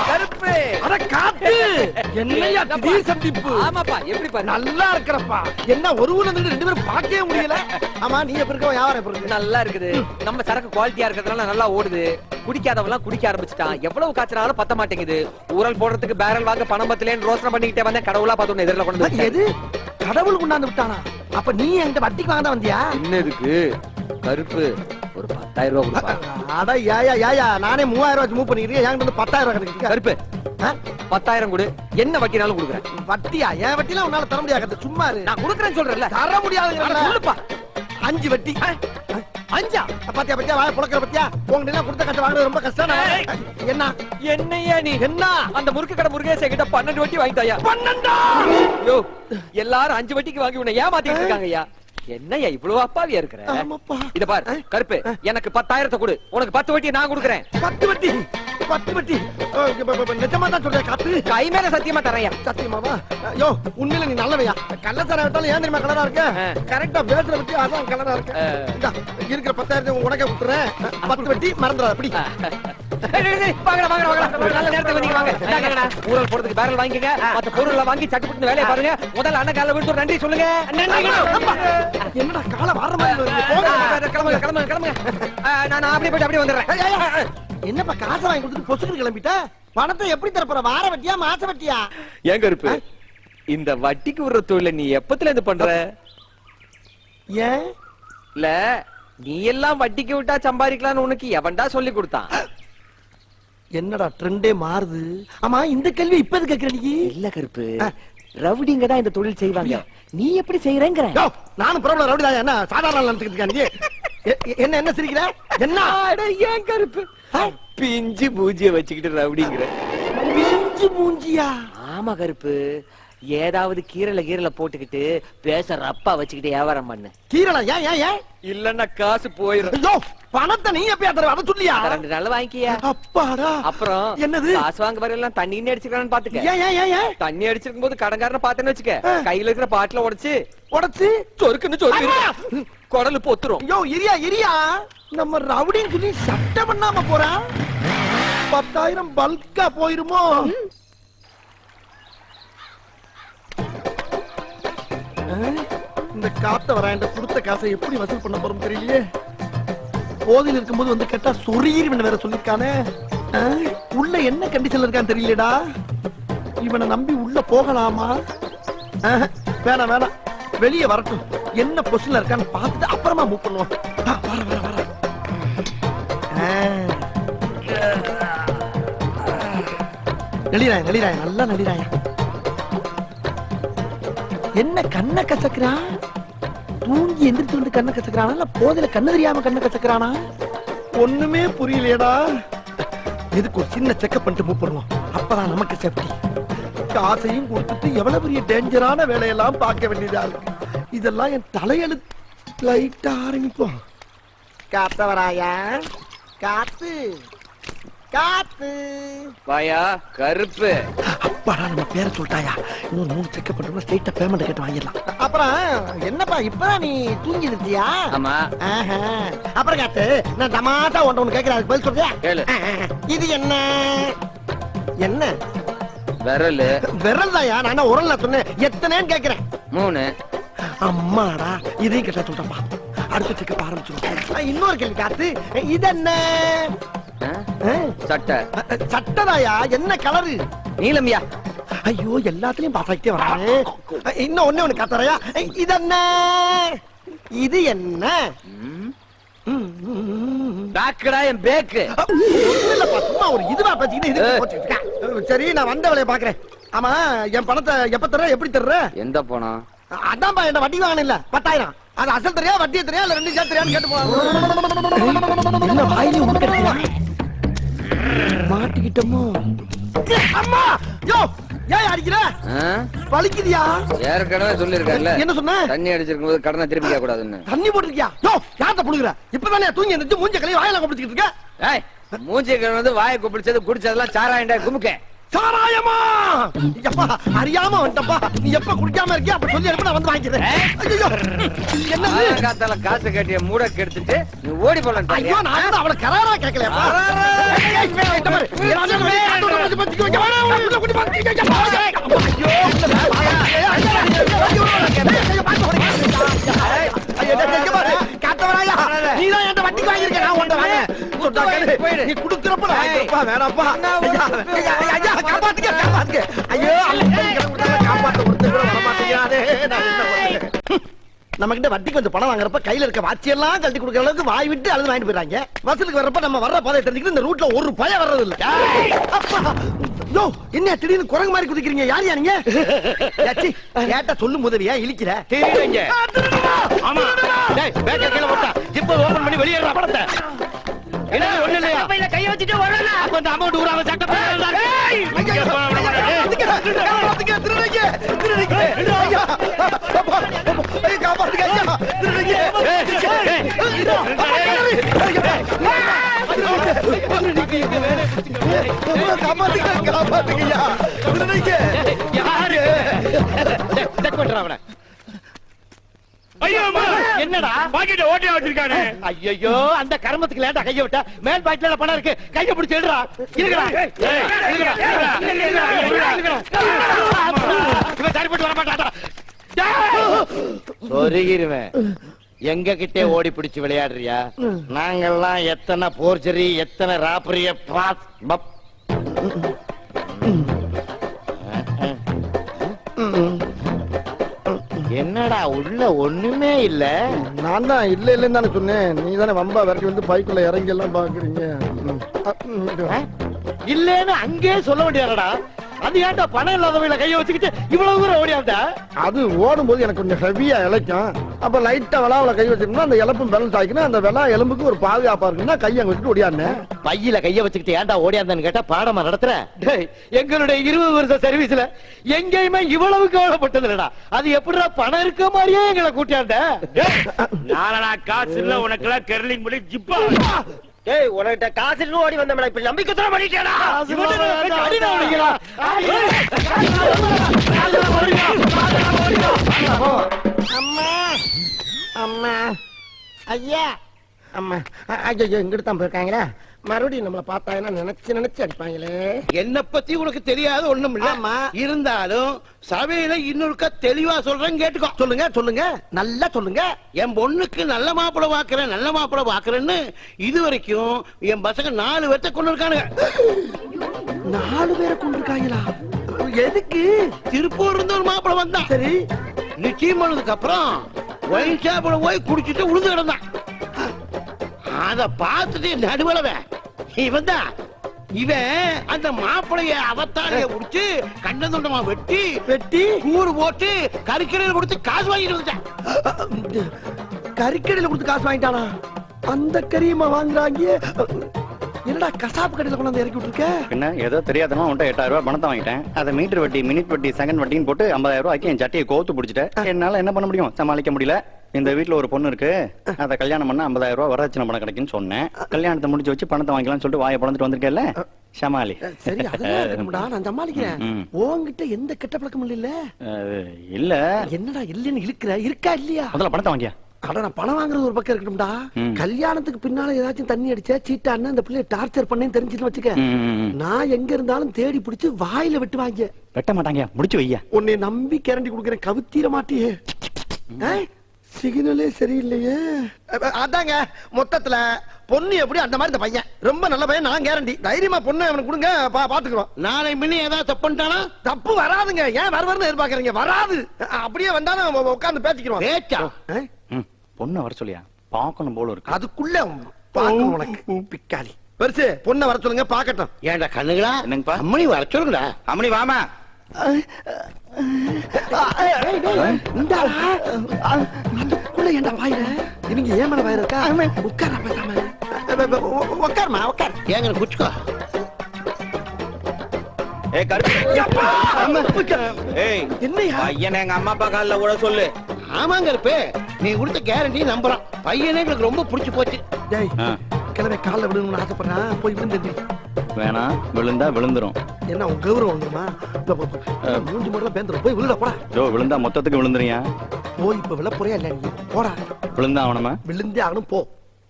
கருப்பு அட காத்து என்னையா திடீர் சந்திப்பு? ஆமாப்பா, எப்படி பாரு நல்லா இருக்கிறப்பா. என்ன ஒரு ஊர்ல இருந்து ரெண்டு பேரும் பார்க்கவே முடியல. ஆமா, நீ எப்படி இருக்க? வியாபாரம் எப்படி இருக்கு? நல்லா இருக்குது. நம்ம சரக்கு குவாலிட்டியா இருக்கிறதுனால நல்லா ஓடுது. குடிக்காதவெல்லாம் குடிக்க ஆரம்பிச்சுட்டான். எவ்வளவு காய்ச்சனாலும் பத்த மாட்டேங்குது. ஊரல் போடுறதுக்கு பேரல் வாங்க பணம் பத்தலேன்னு ரோசனை பண்ணிக்கிட்டே வந்தேன். கடவுளா பார்த்து எதிரில் கொண்டு வந்து எது கடவுள் கொண்டாந்து விட்டானா? அப்ப நீ என்கிட்ட வட்டிக்கு வாங்க தான் வந்தியா? என்ன இருக்கு கருப்பு ஒரு 10,000 ரூபாய் கொடுப்பா. அட யாயா நானே 3000 ரூபாய் மூவ் பண்ணிக்கிறேன். என்கிட்ட வந்து 10,000 ரூபாய் கிடைக்கு. கருப்பு 10,000 கொடு, என்ன வட்டினாலும் கொடுக்குறேன். வட்டியா? என் வட்டிலாம் உன்னால தர முடியாது. சும்மா இரு. நான் கொடுக்குறேன்னு சொல்றேன்ல. தர முடியாது சொல்லுப்பா. 5 வட்டி. 5 பாத்தியா வாய புளக்கற பாத்தியா? உங்ககிட்ட எல்லாம் கொடுத்த கட்ட வாங்குறது ரொம்ப கஷ்டம். என்ன என்னையா நீ என்ன அந்த முறுக்கு கடை முருகேச கிட்ட 12 வட்டி வாங்கிட்டாயா? 12 யோ எல்லாரும் 5 வட்டிக்கு வாங்கி உன்னை ஏமாத்திட்டு இருக்காங்கய்யா. என்னய்யா இவ்வளவு அப்பாவியா இருக்கிற? இத பாரு கருப்பு, எனக்கு 10,000 கொடு, உனக்கு 10 வட்டி நான் கொடுக்குறேன். 10 வட்டி நிஜமா தான் சொல்றேன் காத்து. கை மேல சத்தியமா தரையா? சத்தியமாவா? யோ உண்மையில நீ நல்லவையா? கள்ளச்சாரம் விட்டாலும் ஏன் தெரியுமா கலரா இருக்க? கரெக்டா பேசுற பத்தி அதான் கலரா இருக்க. இருக்கிற 10,000 உனக்கே கொடுத்துறேன். 10 வட்டி மறந்துடாத. அப்படி நல்ல நேரத்துக்கு வந்தீங்க, வாங்க. ஊரல் போறதுக்கு பேரல் வாங்கிக்கங்க. மத்த பொருள்ல வாங்கி சட்டுப்பட்டு வேலையை பாருங்க. முதல்ல அண்ணன் கால விட்டு நன்றி சொல்லுங்க. என்னடா கால வர மாதிரி கிளம்புங்க. நான் அப்படியே போயிட்டு அப்படியே வந்துடுறேன். என்னப்பா காசை வாங்கி கொடுத்துட்டு பொசுக்கு கிளம்பிட்ட? பணத்தை எப்படி தரப்போற? வார வட்டியா மாச வட்டியா? ஏன் கருப்பு, இந்த வட்டிக்கு விடுற தொழில நீ எப்பத்துல இருந்து பண்ற? ஏன் இல்ல நீ எல்லாம் வட்டிக்கு விட்டா சம்பாதிக்கலாம்னு உனக்கு எவன்டா சொல்லி கொடுத்தான்? என்னடா ட்ரெண்டே மாறுது. ஆமா, இந்த கேள்வி இப்ப எது கேக்குற நீ? இல்ல கருப்பு, ரவுடிங்க தான் இந்த தொழில் செய்வாங்க. நீ எப்படி செய்யறேங்கிற? நானும் பிரபல ரவுடி தான். என்ன சாதாரண நினைச்சுக்கிட்டு நீ? என்ன சிரிக்கிற? என்ன ஏன் கருப்பு பிஞ்சு பூஜ்ஜிய வச்சுக்கிட்டு ரவுடிங்கிற? பிஞ்சு மூஞ்சியா? ஆமா கருப்பு, ஏதாவது கீரல போட்டுக்கிட்டு பேச ரப்பா வச்சுக்கிட்டு வியாபாரம் பண்ணு. கீரலா? ஏன் ஏன் ஏன்? இல்லன்னா காசு போயிரும். ஐயோ, பணத்தை நீ எப்ப தர? அத சொல்லியா? 2 நாள் வாங்கிக்கியா. அப்பாடா. அப்புறம் என்னது? காசு வாங்க வரலாம் தண்ணி அடிச்சிருக்கான்னு பாத்துக்க. ஏன் ஏன் ஏன்? தண்ணி அடிச்சிருக்கும் போது கடன்காரனை பாத்தேன்னு வச்சுக்க, கையில இருக்கிற பாட்டில உடைச்சு சொருக்குன்னு சொருக்கு குடலு பொத்துரும். ஐயோ இரியா நம்ம ரவுடின்னு சொல்லி சட்டம் பண்ணாம போறா. 10,000 பல்கா போயிருமோ? இந்த காத்த வராண்ட கொடுத்த காசை எப்படி வசூல் பண்ண போறோம் தெரியலையே. போதையில் இருக்கும்போது வந்து கேட்டா சொரீர் வேற சொல்லிருக்கானே. உள்ள என்ன கண்டிஷன்ல இருக்கான்னு தெரியலடா. இவனை நம்பி உள்ள போகலாமா? வேணாம், வெளியே வரட்டும். என்ன பொசிஷன்ல இருக்கான்னு பார்த்துட்டு அப்புறமா மூவ் பண்ணுவோம். வர நெளிராய நல்லா நெளிராய. என்ன கண்ண கசக்குறா? தூங்கி எந்திரிச்சு வந்து கண்ண கசக்குறானா? இல்ல போதையில கண்ணு தெரியாம கண்ண கசக்குறானா? ஒண்ணுமே புரியலையடா. இதுக்கு ஒரு சின்ன செக்அப் பண்ணிட்டு மூவ் பண்ணுவோம். அப்பதான் நமக்கு சேஃப்டி. காசையும் கொடுத்துட்டு எவ்வளவு பெரிய டேஞ்சரான வேலையெல்லாம் பார்க்க வேண்டியதா இருக்கு. இதெல்லாம் என் தலையெழுத்து. லைட்டா ஆரம்பிப்போம். காத்தவராயா? காத்து வாயா கருப்பு. அப்பாடா, நம்ம பேரை சொல்லிட்டாயா? இன்னும் 3 செக்அப் பண்ணுறோம். ஸ்ட்ரைட்டா பேமெண்ட் கேட்டு வாங்கிடலாம். அப்புறம் என்னப்பா இப்பதான் நீ தூங்கி இருந்தியா? ஆமா. அப்புறம் காத்து, நான் டமாட்டா ஒன்று கேட்கிறேன், அதுக்கு பதில் சொல்றியா? இது என்ன என்ன விரல் தாயா? நான் உரல் சொன்னேன். எத்தனைன்னு கேட்கிறேன். 3. அம்மாடா, இதையும் கேட்டா சொல்றப்பா. அடுத்த செக்அப் ஆரம்பிச்சிடும். இன்னொரு கேள்வி காத்து, இது என்ன? சட்டதாயா? என்ன கலரு? நீலம்யா. ஐயோ, எல்லாத்துலயும் பாசாக்கிட்டே வரானே. இன்னும் ஒண்ணு காத்தறையா? இது என்ன? இது என்ன? பேக்கடா என் பேக்கு. சும்மா ஒரு இதுவா பேசிக்கிட்டு. சரி, நான் வந்த வேலையை பாக்குறேன். ஆமா, என் பணத்தை எப்ப தர்ற? எப்படி தர்ற? எந்த பணம்? அதான்ப்பா, என்ன வட்டி வாங்கணும் இல்ல 10,000. அது அசல் தெரியா வட்டியை தெரியா இல்ல 2 சேர்த்து தெரியான்னு கேட்டு போன வாயிலே மாட்டிக்கிட்டோமோ? அம்மா, யோ ஏன் அடிக்கிற? வலிக்குதியா? ஏற்கனவே சொல்லிருக்கல. என்ன சொன்ன? தண்ணி அடிச்சிருக்கும் போது கடனை திருப்பி கேட்க கூடாதுன்னு. தண்ணி போட்டுருக்கியா? யோ, யார்ட்ட புடுங்குற? இப்பதானே தூங்கி எந்திரிச்சு மூஞ்ச கழுவி வாயில கொப்பிடிச்சிட்டு இருக்க. ஏய், மூஞ்சி கழுவுறது வாயை கொப்பிடிச்சது குடிச்சதெல்லாம் சாராயண்டா குமுக்க. சாராயமா? எப்பா அறியாம வந்துட்டப்பா. நீ எப்ப குடிக்காம இருக்கியா அப்ப சொல்லி எடுத்து நான் வந்து வாங்கிக்கிறேன். ஐயோ, என்ன காத்தால காசு கட்டிய மூட கெடுத்துட்டு நீ ஓடி போலாம். ஐயோ, நான் அவளை கராரா கேட்கலையாப்பா. குட்டி பாத்து நீதான் என்கிட்ட வட்டிக்கு வாங்கியிருக்க நான் உன்ட்ட வாங்க நீ குடுக்கறப்ப வாங்கிப்பா வேணாப்பா ஐயா காப்பாத்துக்க ஐயோ காப்பாத்த கொடுத்து கூட வர மாட்டேங்கிறானே நான் என்ன பண்ணுவேன் நம்ம கிட்ட வட்டிக்கு வந்து பணம் வாங்குறப்ப கையில இருக்க வாட்சி எல்லாம் கழட்டி கொடுக்கற அளவுக்கு வாய் விட்டு அழுது வாங்கிட்டு போயிடுறாங்க வசூலுக்கு வர்றப்ப நம்ம வர்ற பாதையை தெரிஞ்சுக்கிட்டு இந்த ரூட்ல ஒரு பய வர்றது இல்ல யோ என்ன திடீர்னு குரங்கு மாதிரி குதிக்கிறீங்க யார் நீங்க கேட்டா சொல்லும் உதவியா இழிக்கிற ஆமா டேய் பேக்க கீழ போட்டா ஜிப் ஓபன் பண்ணி வெளிய ஏறா படத்தை என்ன ஒண்ணு இல்லையா பையில கைய வச்சிட்டு வரல அப்ப அந்த அமௌண்ட் ஊராவ சட்ட போறாங்க என்னடா பாக்கெட் ஓட்டியா வச்சிருக்கானே ஐயோ அந்த கர்மத்துக்கு லேட்டா கைய விட்டா மேல் பாக்கெட்ல பணம் இருக்கு கைய பிடிச்சு எடுடா இருக்குடா இவன் சரிப்பட்டு வர மாட்டாடா சொருகிருவேன் எங்க கிட்டே ஓடி பிடிச்சு விளையாடுறியா நாங்கெல்லாம் எத்தனை போர்ஜரி எத்தனை ராப்பரிய என்னடா உள்ள ஒண்ணுமே இல்ல நான் தான் இல்ல இல்லன்னு தானே சொன்னேன் நீ தானே வம்பா வரைக்கும் வந்து பைக்குள்ள இறங்கி எல்லாம் பாக்குறீங்க இல்லன்னு அங்கே சொல்ல வேண்டியடா அது ஏன்டா பணம் இல்லாதவங்கள கைய வச்சுக்கிட்டு இவ்வளவு தூரம் ஓடியாண்டா அது ஓடும் போது எனக்கு கொஞ்சம் ஹெவியா இழைக்கும் அப்ப லைட்டா விளாவுல கை வச்சிருந்தா அந்த இழப்பும் பேலன்ஸ் ஆகிக்கணும் அந்த விளா எலும்புக்கு ஒரு பாதுகாப்பா இருக்குன்னா கையை அங்க வச்சுட்டு ஓடியாந்தேன் பையில கைய வச்சுக்கிட்டு ஏன்டா ஓடியாந்தான்னு கேட்டா பாடமா நடத்துற எங்களுடைய 20 வருஷ சர்வீஸ்ல எங்கேயுமே இவ்வளவு கவலைப்பட்டது இல்லடா அது எப்படிடா பணம் இருக்க மாதிரியே எங்களை கூட்டியாண்ட நாளா காசு இல்ல உனக்கு எல்லாம் கெர்லிங் பண்ணி ஜிப்பா ஏய் உனக்கிட்ட காசு இல்ல ஓடி வந்தேன் இப்ப நம்பிக்கை தர பண்ணிட்டேடா அம்மா அம்மா ஐயா அம்மா ஐயோ இங்கிட்டு தான் போயிருக்காங்களா மறுபடியும் நம்மள பார்த்தாங்கன்னா நினைச்சு அடிப்பாங்களே என்ன பத்தி உனக்கு தெரியாது ஒண்ணும் இல்ல ஆமா. இருந்தாலும் சபையில இன்னொருக்க தெளிவா சொல்றேன் கேட்டுக்கோ சொல்லுங்க சொல்லுங்க நல்லா சொல்லுங்க என் பொண்ணுக்கு நல்ல மாப்பிளை பாக்குறேன்னு இது வரைக்கும் என் பசங்க 4 பேர்த்த கொண்டு இருக்கானுங்க 4 பேரை கொண்டு இருக்காங்களா எதுக்கு திருப்பூர் இருந்து ஒரு மாப்பிளை வந்தான் சரி நிச்சயம் பண்ணதுக்கு அப்புறம் ஒயின் ஷாப்ல போய் குடிச்சிட்டு உழுந்து கிடந்தான் அத பார்த்துட்டு நடுவலவன் இவன் தான் இவன் அந்த மாப்பிளைய அவத்தாலைய குடிச்சு கண்ணந்துண்டமா வெட்டி கூறு போட்டு கறிக்கடையில் கொடுத்து காசு வாங்கிட்டு வந்துட்டான் கறிக்கடையில கொடுத்து காசு வாங்கிட்டானா அந்த கறியமா வாங்குறாங்க என்னடா கசாப்பு கடையில கொண்டு வந்து இறக்கி விட்டுருக்க என்ன ஏதோ தெரியாதமா உன்ட்ட 8000 ரூபாய் பணத்தை வாங்கிட்டேன் அதை மீட்டர் வட்டி மினிட் வட்டி செகண்ட் வட்டின்னு போட்டு 50000 ரூபாய்க்கு என் சட்டையை கோத்து பிடிச்சிட்டேன் என்னால என்ன பண்ண முடியும் சமாளிக்க முடியல இந்த வீட்டுல ஒரு பொண்ணு இருக்கு அதை கல்யாணம் பண்ண 50000 ரூபாய் வரதட்சணை பணம் கிடைக்குன்னு சொன்னேன் கல்யாணத்தை முடிச்சு வச்சு பணத்தை வாங்கிக்கலாம்னு சொல்லிட்டு வாயை பழந்துட்டு வந்திருக்கேன்ல சமாளி சரி அதெல்லாம் நான் சமாளிக்கிறேன் உன்கிட்ட எந்த கெட்ட பழக்கமும் இல்ல இல்ல என்னடா இல்லன்னு இழுக்கிற இருக்கா இல்லையா முதல்ல பணத்தை வாங்கியா அட நான் பணம் வாங்குறது ஒரு பக்கம் இருக்கணும்டா கல்யாணத்துக்கு பின்னால ஏதாச்சும் தண்ணி அடிச்சா சீட்டான்னு அந்த பிள்ளைய டார்ச்சர் பண்ணேன்னு தெரிஞ்சுன்னு வச்சுக்க நான் எங்க இருந்தாலும் தேடி பிடிச்சு வாயில வெட்டு வாங்க வெட்ட மாட்டாங்க முடிச்சு வையா உன்னை நம்பி கேரண்டி கொடுக்கறேன் கவுத்தீர மாட்டியே சிக்னலே சரியில்லையே அதாங்க மொத்தத்துல பொண்ணு எப்படி அந்த மாதிரி இந்த பையன் ரொம்ப நல்ல பையன் நான் கேரண்டி தைரியமா பொண்ணு அவனுக்கு கொடுங்க பாத்துக்கிறோம் நாளை முன்ன ஏதாவது தப்பு பண்ணிட்டானா தப்பு வராதுங்க ஏன் வருவாருன்னு எதிர்பார்க்கறீங்க வராது அப்படியே வந்தாலும் உட்கார்ந்து பேசிக்கிறோம் பேச்சா பொண்ணு வர சொல்லியா பாக்கணும் போல இருக்கு அதுக்குள்ள பாக்கணும் உனக்கு பிக்காளி பெருசு பொண்ணை வர சொல்லுங்க பாக்கட்டும் ஏன்டா கண்ணுங்களா என்னங்கப்பா அம்மணி வர சொல்லுங்கடா அம்மணி வாமா ஏன்டா வாயில இவங்க ஏன் மேல வாயில இருக்கா உட்கார உட்காருமா உட்கார் ஏங்க குச்சுக்கோ ஏய் கருப்பு ஏய் என்னையா பையனை எங்க அம்மா அப்பா கால்ல கூட சொல்லு ஆமாங்க இருப்பே நீ கொடுத்த கேரண்டி நம்புறான் பையனே எங்களுக்கு ரொம்ப பிடிச்சு போச்சு டேய் கிளம்பி கால்ல விழுணும்னு ஆசைப்படுறேன் போய் விழுந்து வேணாம் விழுந்தா விழுந்துரும் என்ன உன் கௌரவம் வந்துருமா மூஞ்சி மட்டும் பேந்துரும் போய் விழுடா போடா ஜோ விழுந்தா மொத்தத்துக்கு விழுந்துறியா போய் இப்ப விழ போறியா இல்ல நீ போடா விழுந்தா அவனமா விழுந்தே ஆகணும் போ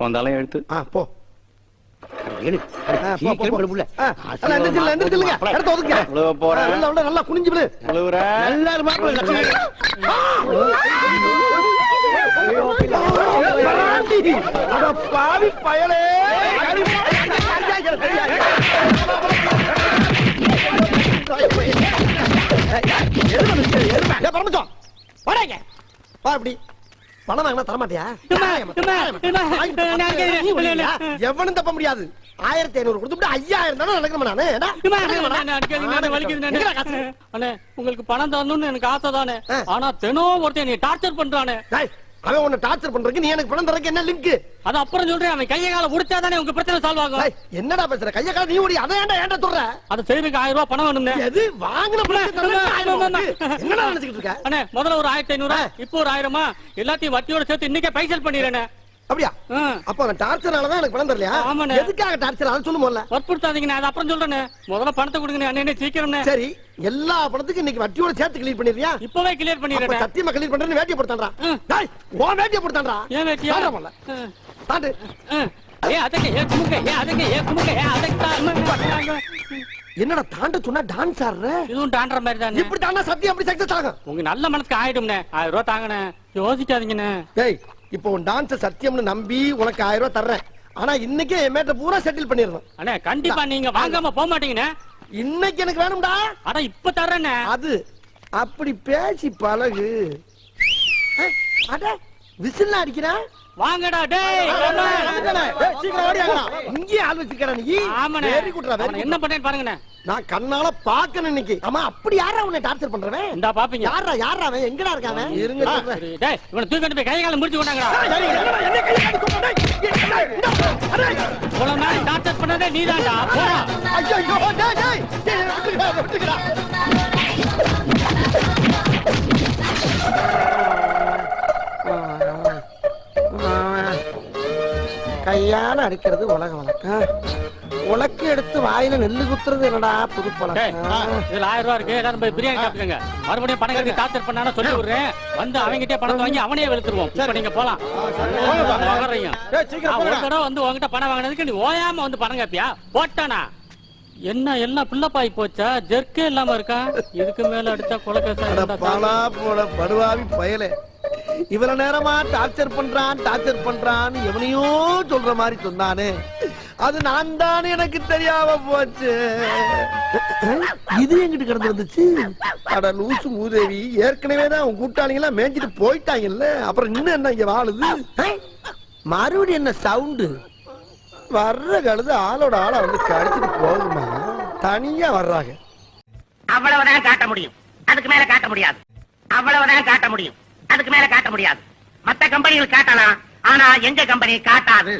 உன் தலையை எழுத்து போ சீக்கிரம் விடு புள்ள. எல்லாம் எந்திரிச்சிருங்க, எந்திரிச்சிருங்க. இடத்த ஒதுக்குங்க. உழுவ போறேன் நல்லா, நல்லா, நல்லா குனிஞ்சு விடு. உழுவுறேன் நல்லா இரு மாப்பிள்ளை, லட்சுமி. அட பாவி பயலே. பணம் வாங்கினா தரமாட்டியா? எவனும் தப்ப முடியாது. 1500 கொடுத்துட்டு 5000 தானே நடக்கணும் நானு. அண்ணே உங்களுக்கு பணம் தரணும்னு எனக்கு ஆசை தானே. ஆனா தினம் ஒருத்தன் நீ டார்ச்சர் பண்றானே. அவன் உன்னை டார்ச்சர் பண்றதுக்கு நீ எனக்கு பணம் தரக்கு என்ன லிங்க்? அது அப்புறம் சொல்றேன். அவன் கையை கால உடைச்சாதானே உங்க பிரச்சனை சால்வ் ஆகும். என்னடா பேசுற? கைய கால நீ ஓடி அதை ஏன்டா சொல்ற? அது செய்யறதுக்கு 1000 ரூபாய் பணம் வேணும்னே. எது வாங்குன பணம் என்னடா நினைச்சிட்டு இருக்க? அண்ணே முதல்ல ஒரு 1500, இப்போ ஒரு 1000 எல்லாத்தையும் வட்டியோட சேர்த்து இன்னைக்கே பைசல் பண்ணிடுறேன். அப்படியா? அப்ப அவன் டார்ச்சர்னால தான் எனக்கு பணம் தரலையா? ஆமாண்ணே. எதுக்காக டார்ச்சர்? அதை சொல்லு முதல்ல. வற்புறுத்தாதீங்கண்ணே. அது அப்புறம் சொல்றேனே. முதல்ல பணத்தை கொடுங்க அண்ணே சீக்கிரம்ண்ணே. சரி, எல்லா பணத்துக்கும் இன்னைக்கு வட்டியோட சேர்த்து கிளியர் பண்ணிடுறியா? இப்பவே கிளியர் பண்ணிடுறேன். சத்தியமா கிளியர் பண்றேன்னு வேட்டியை போட்டான்டா. டேய், உன் வேட்டியை போட்டான்டா. ஏன் வேட்டியா? தாண்டு. என்னடா தாண்ட சொன்னா டான்ஸ் ஆடுற? இதுவும் தாண்டற மாதிரி தானே. இப்படி தாண்டா சத்தியம் அப்படி சக்சஸ் ஆகும். உங்க நல்ல மனசுக்கு ஆயிடும்னே. 1000 ரூபாய் தாங்கண்ணே. யோசிக்காதீங்கண்ணே. டேய், இப்போ உன் டான்ஸ் சத்தியம்னு நம்பி உனக்கு 1000 ரூபாய் தர்றேன். ஆனா இன்னைக்கே என் மேட்ட பூரா செட்டில் பண்ணிடணும். அண்ணே கண்டிப்பா நீங்க வாங்காம போக மாட்டீங்கண்ணே. இன்னைக்கு எனக்கு வேணும்டா. அட இப்ப தர்றேண்ணே. அது அப்படி பேசி பழகு. அட விசில் அடிக்கிறா. வாங்கடா டேய். சீக்கிரம் ஓடியாங்கடா. இங்கே ஆள் வச்சிருக்கடா நீ. ஆமாண்ணே. வெரி குட்ரா. என்ன பண்ணேன்னு பாருங்கண்ணே. நான் கண்ணால பாக்கணும் இன்னைக்கு. ஆமா, அப்படி யாரா உன்னை டார்ச்சர் பண்றவன்? இந்தா பாப்பீங்க. யாரா அவன்? எங்கடா இருக்கான்? இருங்க சொல்றேன். டேய் இவனை தூக்கிட்டு போய் கை கால முடிச்சு கொண்டாங்கடா. என்ன கை கால சொல்றடா? இவ்வளவு நாள் டார்ச்சர் பண்ணதே நீதான்டா. போடா. ஐயோ டேய் விட்டுக்கடா. கையால அடிக்கிறது உலக வழக்கம். உலக்கு எடுத்து வாயில நெல்லு குத்துறது என்னடா புது பழக்கம். இதுல 1000 ரூபாய் இருக்கு. எல்லாரும் போய் பிரியாணி சாப்பிடுங்க. மறுபடியும் பணம் கட்டி டார்ச்சர் பண்ணானே சொல்லி விடுறேன். வந்து அவங்கிட்டே பணத்தை வாங்கி அவனே வெளுத்துருவோம். இப்ப நீங்க போலாம். ஒரு தடவை வந்து உங்ககிட்ட பணம் வாங்கினதுக்கு நீ ஓயாம வந்து பணம் கேப்பியா? போட்டானா என்ன எல்லாம் பிள்ளைப்பாய் போச்சா? ஜெர்க்கே இல்லாம இருக்கா? இதுக்கு மேல அடிச்சா பாலா போட படுவாவி பயலே. இவ்வளவு நேரமா டார்ச்சர் பண்றான் எவனையோ சொல்ற மாதிரி சொன்னானே. அது நான் தானே, எனக்கு தெரியாம போச்சு. இது எங்கிட்டு கிடந்து வந்துச்சு? அட லூசு மூதேவி, ஏற்கனவே தான் உன் கூட்டாளிங்க எல்லாம் மேய்ஞ்சிட்டு போயிட்டாங்கல்ல. அப்புறம் இன்னும் என்ன இங்க வாழுது? மறுபடியும் என்ன சவுண்டு? வர்ற கழுது ஆளோட ஆளா வந்து கடிச்சிட்டு போகுமா? தனியா வர்றாங்க. அவ்வளவுதான் காட்ட முடியும். அதுக்கு மேல காட்ட முடியாது. அவ்வளவுதான் காட்ட முடியும். அதுக்கு மேல காட்ட முடியாது. மத்த கம்பெனிகள் காட்டலாம், ஆனா எங்க கம்பெனி காட்டாது.